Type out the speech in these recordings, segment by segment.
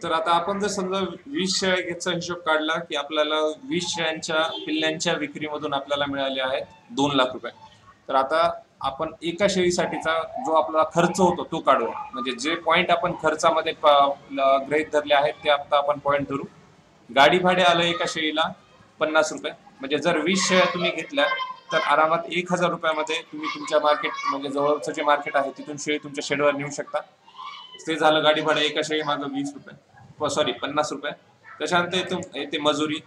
तर आता आपण जर समजा 20 शेळ्याचा हिशोब काढला की आपल्याला 20 शेळ्यांच्या पिल्ल्यांच्या विक्रीमधून आपल्याला मिळाले आहेत 2 लाख रुपये. तर आता आपण एका शेळीसाठीचा जो आपला खर्च होतो तो काढूया. म्हणजे जे पॉइंट आपण खर्चामध्ये गृहीत धरले आहेत ते आता आपण पॉइंट धरू. गाडी भाडे आलं एका शेळीला 50 रुपये. म्हणजे जर 20 शेळ्या तुम्ही घेतल्या तर आरामात 1000 रुपयामध्ये तुम्ही तुमच्या मार्केट म्हणजे जवळचं जे मार्केट आहे तिथून शेळी तुमच्या शेडवर नेऊ शकता. ते झालं गाडी भाडं एका शेळी मागं 20 रुपये, सॉरी 50 रुपये. त्याच्यानंतर येते मजुरी.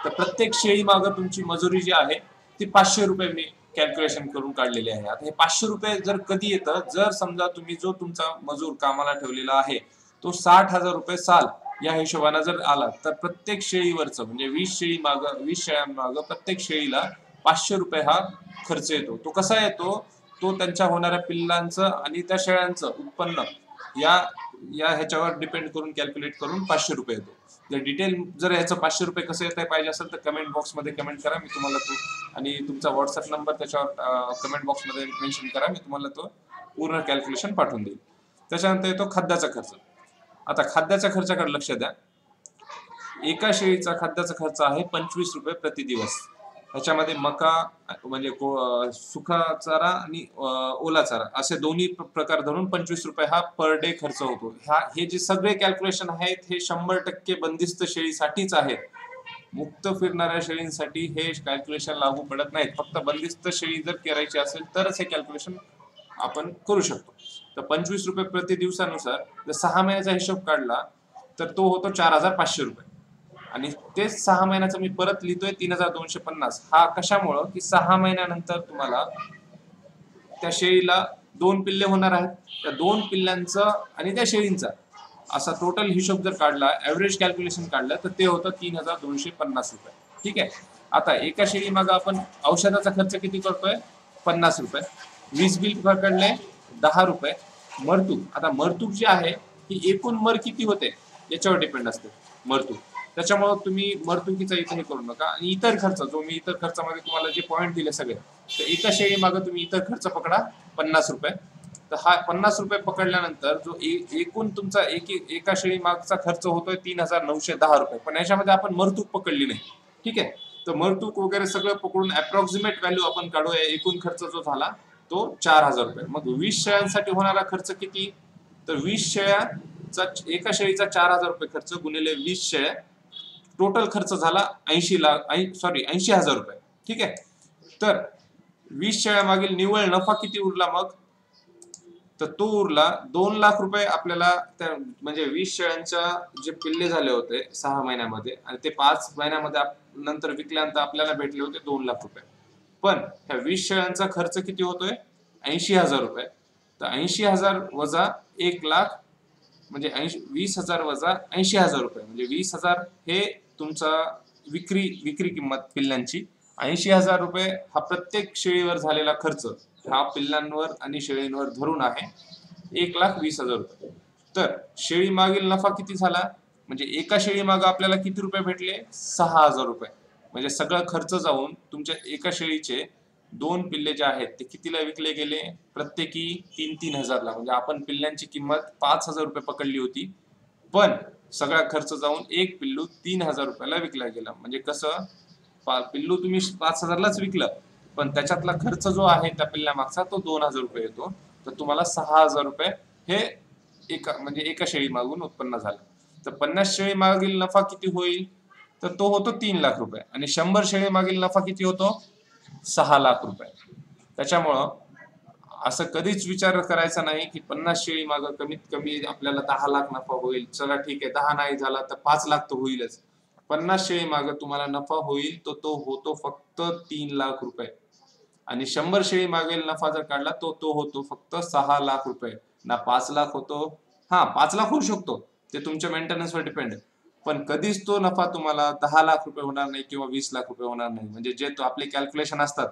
तर प्रत्येक शेळी मागं तुमची मजुरी जी आहे ती 500 रुपये मी कॅल्क्युलेशन करून काढलेली आहे. आता हे 500 रुपये जर कधी येतं, जर समजा तुम्ही जो तुमचा मजूर कामाला ठेवलेला आहे तो 60,000 रुपये साल या हिशोबाने जर आला तर प्रत्येक शेळीवरचं म्हणजे 20 शेळ्यांमागं प्रत्येक शेळीला 500 रुपये हा खर्च येतो. तो कसा येतो? तो त्यांच्या होणाऱ्या पिल्लांचं आणि त्या शेळ्यांचं उत्पन्न या या ह्याच्यावर डिपेंड करून कॅल्क्युलेट करून 500 रुपये येतो. जर डिटेल जर ह्याचं 500 रुपये कसं येत पाहिजे असेल तर कमेंट बॉक्समध्ये कमेंट करा, मी तुम्हाला तो आणि तुमचा व्हॉट्सअप नंबर त्याच्यावर कमेंट बॉक्समध्ये मेन्शन करा, मी तुम्हाला तो पूर्ण कॅल्क्युलेशन पाठवून देईल. त्याच्यानंतर येतो खाद्याचा खर्च. आता खाद्याच्या खर्चाकडे लक्ष द्या. एका शेळीचा खाद्याचा खर्च आहे 25 रुपये प्रति दिवस. ह्याच्यामध्ये मका म्हणजे सुका चारा आणि ओला चारा असे दोन्ही प्रकार धरून 25 रुपये हा पर डे खर्च होतो. हे जे सगळे कॅल्क्युलेशन आहेत हे 100% बंदिस्त शेळीसाठीच आहेत. मुक्त फिरणाऱ्या शेळींसाठी हे कॅल्क्युलेशन लागू पडत नाहीत. फक्त बंदिस्त शेळी जर करायची असेल तरच हे कॅल्क्युलेशन आपण करू शकतो. तर 25 रुपये प्रति दिवसानुसार जर 6 महिन्याचा हिशोब काढला तर तो होतो 4500 रुपये. आणि तेच 6 महिन्याचा मी परत लिहितोय 3250. हा कशामुळं की 6 महिन्यानंतर तुम्हाला त्या शेळीला 2 पिल्ले होणार आहेत. त्या 2 पिल्ल्यांचं आणि त्या शेळींचा असा टोटल हिशोब जर काढला, ऍव्हरेज कॅल्क्युलेशन काढलं तर ते होतं 3250 रुपये. ठीक आहे. आता एका शेळी मागं आपण औषधाचा खर्च किती करतोय? 50 रुपये. वीज बिल पकडले 10 रुपये. मरतूक, आता मरतूक जी आहे ही एकूण मर किती होते याच्यावर डिपेंड असते मरतूक. त्याच्यामुळे तुम्ही मरतुकीचा इथे हे करू नका. आणि इतर खर्च जो मी इतर खर्चामध्ये तुम्हाला जे पॉईंट दिले सगळे, तर एका शेळी मागं तुम्ही इतर खर्च पकडा 50 रुपये. तर हा 50 रुपये पकडल्यानंतर जो एकूण तुमचा एका शेळी मागचा खर्च होतोय 3910 रुपये. पण याच्यामध्ये आपण मरतूक पकडली नाही. ठीक आहे. तर मरतूक वगैरे सगळं पकडून अप्रॉक्सिमेट व्हॅल्यू आपण काढूया. एकूण खर्च जो झाला तो 4000 रुपये. मग 20 शेळ्यांसाठी होणारा खर्च किती? तर 20 शेळ्याचा एका शेळीचा 4000 रुपये खर्च गुणिले 20 शेळ्या, टोटल खर्च झाला 80,000 रुपये. ठीक आहे. तर 20 शेळ्या मागील निव्वळ नफा किती उरला मग? तर तो उरला 2 लाख रुपये आपल्याला. त्या म्हणजे 20 शेळ्यांच्या जे पिल्ले झाले होते 6 महिन्यामध्ये आणि ते 5 महिन्यामध्ये नंतर विकल्यानंतर आपल्याला भेटले होते 2 लाख रुपये. पण ह्या 20 शेळ्यांचा खर्च किती होतोय? 80,000 रुपये. तर 80,000 वजा 1 लाख म्हणजे 20,000 वजा 80,000 रुपये म्हणजे 20,000 हे तुमचा विक्री किंमत पिल्ल्यांची. 80,000 रुपये हा प्रत्येक शेळीवर झालेला खर्च हा पिल्लांवर आणि शेळींवर धरून आहे 1,20,000 रुपये. तर शेळी मागील नफा किती झाला? म्हणजे एका शेळी मागं आपल्याला किती रुपये भेटले? 6,000 रुपये. म्हणजे सगळं खर्च जाऊन तुमच्या एका शेळीचे 2 पिल्ले जे आहेत ते कितीला विकले गेले? प्रत्येकी 3-3 हजारला. म्हणजे आपण पिल्ल्यांची किंमत 5,000 रुपये पकडली होती, पण सगळा खर्च जाऊन एक पिल्लू 3,000 रुपयाला विकला गेला. म्हणजे कसं? पिल्लू तुम्ही 5,000लाच विकलं, पण त्याच्यातला खर्च जो आहे त्या पिल्ल्यामागचा तो 2,000 रुपये येतो. तर तुम्हाला 6,000 रुपये हे एका शेळी मागून उत्पन्न झालं. तर 50 शेळी मागील नफा किती होईल? तर तो होतो 3 लाख रुपये. आणि 100 शेळी मागील नफा किती होतो? 6 लाख रुपये. त्याच्यामुळं असं कधीच विचार करायचा नाही की 50 शेळी मागं कमीत कमी आपल्याला 10 लाख नफा होईल. चला ठीक आहे, 10 नाही झाला तर 5 लाख तर होईलच. 50 शेळी मागं तुम्हाला नफा होईल तो होतो फक्त 3 लाख रुपये. आणि 100 शेळी मागील नफा जर काढला तो होतो फक्त 6 लाख रुपये. ना 5 लाख होतो. हा, 5 लाख होऊ शकतो, ते तुमच्या मेंटेनन्सवर डिपेंड आहे. पण कधीच तो नफा तुम्हाला 10 लाख रुपये होणार नाही किंवा 20 लाख रुपये होणार नाही. म्हणजे जे तो आपले कॅल्क्युलेशन असतात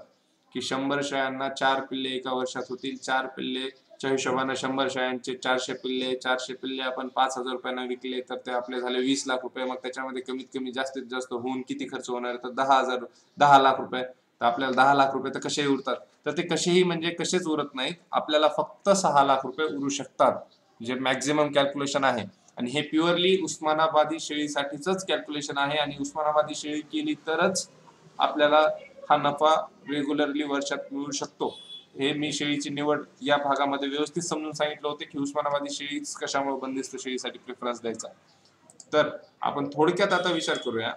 की 100 शेळ्यांना 4 पिल्ले एका वर्षात होतील. 4 पिल्लेच्या हिशोबाने 100 शेळ्यांचे 400 पिल्ले आपण 5,000 रुपयांना विकले तर ते आपले झाले 20 लाख रुपये. मग त्याच्यामध्ये कमीत कमी जास्तीत जास्त होऊन किती खर्च होणार? तर 10 लाख रुपये. तर आपल्याला 10 लाख रुपये तर कसेही उरतात. तर ते कसेही म्हणजे कसेच उरत नाहीत. आपल्याला फक्त 6 लाख रुपये उरू शकतात, जे मॅक्झिमम कॅल्क्युलेशन आहे. आणि हे प्युअरली उस्मानाबादी शेळीसाठीच कॅल्क्युलेशन आहे आणि उस्मानाबादी शेळी केली तरच आपल्याला हा नफा रेग्युलरली वर्षात मिळू शकतो. हे मी शेळीची निवड या भागामध्ये व्यवस्थित समजून सांगितलं होतं की उस्मानाबादी शेळीच कशामुळे बंदिस्त शेळीसाठी प्रेफरन्स द्यायचा. तर आपण थोडक्यात आता विचार करूया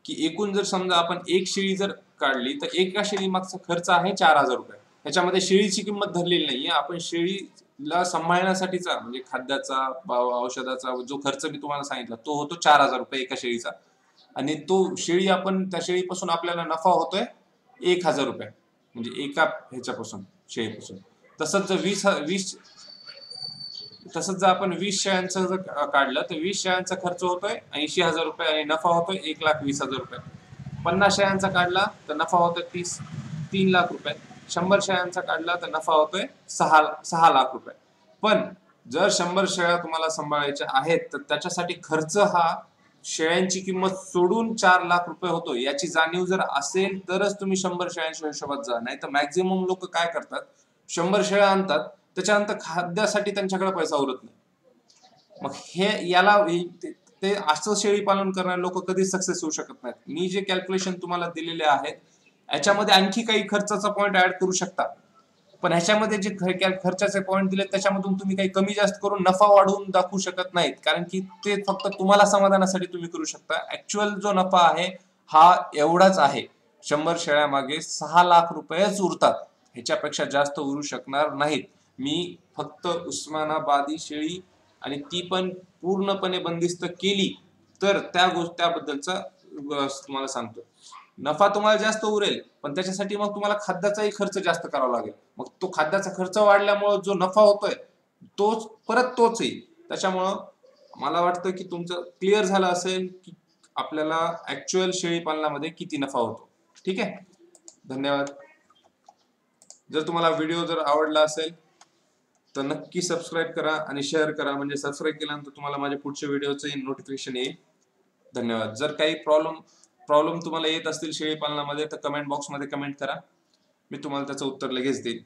की एकूण जर समजा आपण एक शेळी जर काढली तर एका शेळी मागचा खर्च आहे 4,000 रुपये. ह्याच्यामध्ये शेळीची किंमत धरलेली नाहीये. आपण शेळीला सांभाळण्यासाठीचा म्हणजे खाद्याचा, औषधाचा जो खर्च मी तुम्हाला सांगितला तो होतो 4,000 रुपये एका शेळीचा. आणि तो शेळी आपण त्या शेळीपासून आपल्याला नफा होतोय 1,000 रुपये म्हणजे एका ह्याच्यापासून शेळीपासून. तसंच जर 20 तसंच जर आपण 20 शेळ्यांचं जर काढलं तर 20 शेळ्यांचा खर्च होतोय 80,000 रुपये आणि नफा होतोय 1,20,000 रुपये. 50 शेळ्यांचा काढला तर नफा होतोय 3 लाख रुपये. 100 शेळ्यांचा काढला तर नफा होतोय 6 लाख रुपये. पण जर 100 शेळ्या तुम्हाला सांभाळायच्या आहेत तर त्याच्यासाठी खर्च हा शेळ्यांची किंमत सोडून 4 लाख रुपये होतो. याची जाणीव जर असेल तरच तुम्ही 100 शेळ्यांच्या हिशोबात जा. नाही तर मॅक्झिमम लोक काय करतात, 100 शेळ्या आणतात त्याच्यानंतर खाद्यासाठी त्यांच्याकडे पैसा उरत नाही. मग ते असं शेळी पालन करणारे लोक कधीच सक्सेस होऊ शकत नाहीत. मी जे कॅल्क्युलेशन तुम्हाला दिलेले आहेत याच्यामध्ये आणखी काही खर्चाचा पॉईंट ऍड करू शकता, पण ह्याच्यामध्ये जे खर्चाचे पॉईंट दिले त्याच्यामधून तुम्ही काही कमी जास्त करून नफा वाढवून दाखवू शकत नाहीत, कारण की ते फक्त तुम्हाला समाधानासाठी तुम्ही करू शकता. ऍक्च्युअल जो नफा आहे हा एवढाच आहे. 100 शेळ्या मागे 6 लाख रुपयेच उरतात, ह्याच्यापेक्षा जास्त उरू शकणार नाहीत. मी फक्त उस्मानाबादी शेळी आणि ती पण पूर्णपणे बंदिस्त केली तर त्याबद्दलचा तुम्हाला सांगतो. नफा तुम्हाला जास्त उरेल पण त्याच्यासाठी मग तुम्हाला खाद्याचाही खर्च जास्त करावा लागेल. मग तो खाद्याचा खर्च वाढल्यामुळे जो नफा होतोय तोच येईल. त्याच्यामुळं मला वाटतं की तुमचं क्लिअर झालं असेल की आपल्याला ऍक्च्युअल शेळी पालनामध्ये किती नफा होतो. ठीक आहे, धन्यवाद. जर तुम्हाला व्हिडिओ जर आवडला असेल तर नक्की सबस्क्राईब करा आणि शेअर करा, म्हणजे सबस्क्राईब केल्यानंतर तुम्हाला माझ्या पुढच्या व्हिडिओचं नोटिफिकेशन येईल. धन्यवाद. जर काही प्रॉब्लेम तुम्हाला येत असतील शेळी पालनामध्ये तर कमेंट बॉक्समध्ये कमेंट करा, मी तुम्हाला त्याचं उत्तर लगेच देईल.